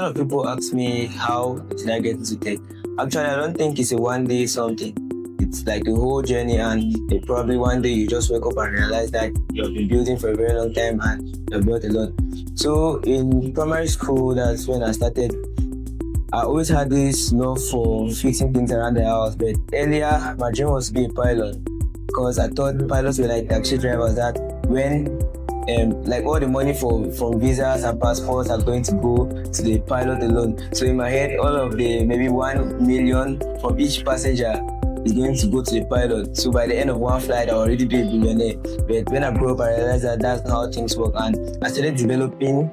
lot of people ask me how did I get into tech. Actually, I don't think it's a one day something. It's like a whole journey, and probably one day you just wake up and realize that you've been building for a very long time and you've built a lot. So in primary school, that's when I started. I always had this love for fixing things around the house, but earlier my dream was to be a pilot because I thought pilots were like taxi drivers that when like all the money from visas and passports are going to go to the pilot alone. So in my head, all of the maybe 1 million from each passenger is going to go to the pilot. So by the end of one flight, I'll already be a billionaire. But when I grew up, I realized that that's not how things work, and I started developing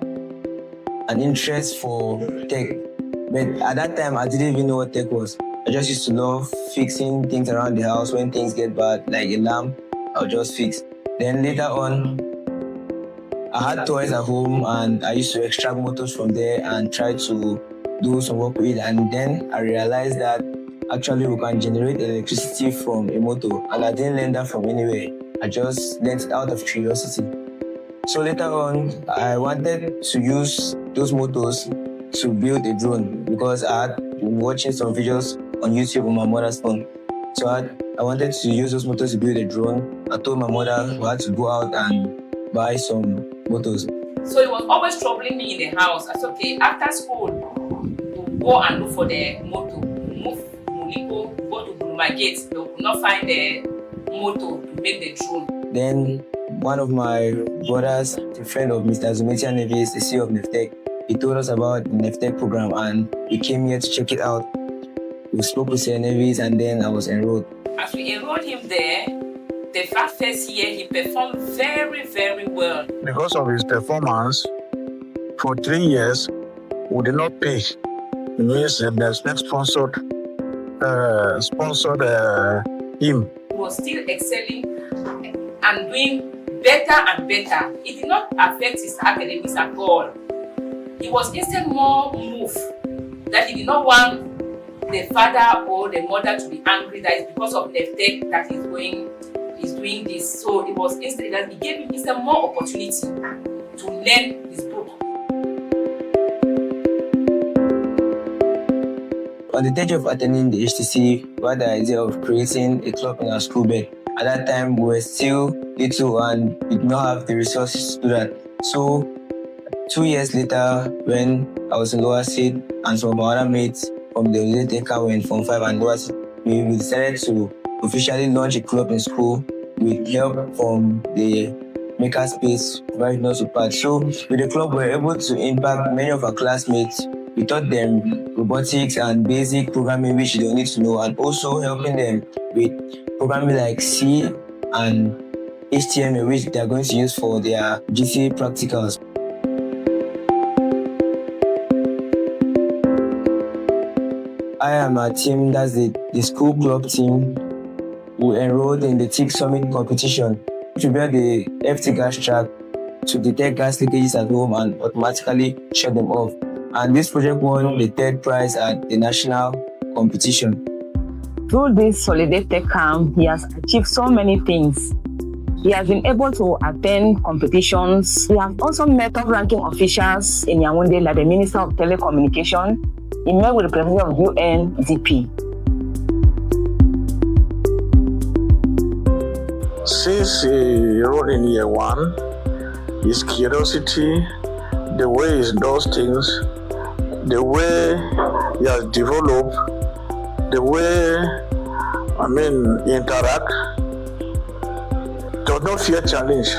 an interest for tech. But at that time, I didn't even know what tech was. I just used to love fixing things around the house. When things get bad, like a lamp, I'll just fix. Then later on, I had toys at home and I used to extract motors from there and try to do some work with it. And then I realized that actually we can generate electricity from a motor, and I didn't learn that from anywhere. I just learned it out of curiosity. So later on, I wanted to use those motors to build a drone because I had been watching some videos on YouTube on my mother's phone. So I wanted to use those motors to build a drone. I told my mother we had to go out and buy some motors. So it was always troubling me in the house. I said, okay, after school, we'll go and look for the motor. Move Muliko, go to Buea Gate. They could not find the motor to make the drone. Then one of my brothers, a friend of Mr. Zumitia Nevis, the CEO of Nervtek, he told us about the Nervtek program and we came here to check it out. We spoke with Sir Nevis and then I was enrolled. As we enrolled him there, the first year he performed very, very well. Because of his performance, for 3 years, we did not pay. It means the Nervtek sponsored him. He was still excelling and doing better and better. It did not affect his academics at all. He was instead more moved that he did not want the father or the mother to be angry that it's because of Nervtek that he's doing this. So it was instead that he gave him instead more opportunity to learn his book. On the day of attending the HTC, we had the idea of creating a club in our school bed. At that time, we were still little and we did not have the resources to do that. So 2 years later, when I was in lower seed and some of my other mates from the Holiday Tech Camp were in Form 5 and lower seed, we decided to officially launch a club in school with help from the Makerspace providing us with parts. So with the club, we were able to impact many of our classmates. We taught them robotics and basic programming which they need to know, and also helping them with programming like C and HTML which they are going to use for their GC practicals. I am a team, that's the school club team, who enrolled in the TIC Summit competition to build the FT gas track to detect gas leakages at home and automatically shut them off. And this project won the 3rd prize at the national competition. Through this Holiday Tech Camp, he has achieved so many things. He has been able to attend competitions. He has also met top-ranking officials in Yaoundé, like the Minister of Telecommunication. He met with the President of UNDP. Since he enrolled in year 1, his curiosity, the way he does things, the way he has developed, the way, he interact, does not fear challenge.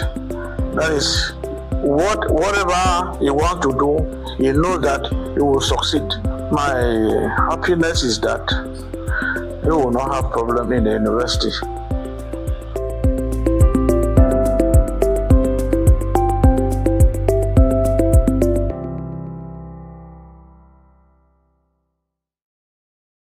That is, whatever he wants to do, he knows that he will succeed. My happiness is that he will not have problem in the university.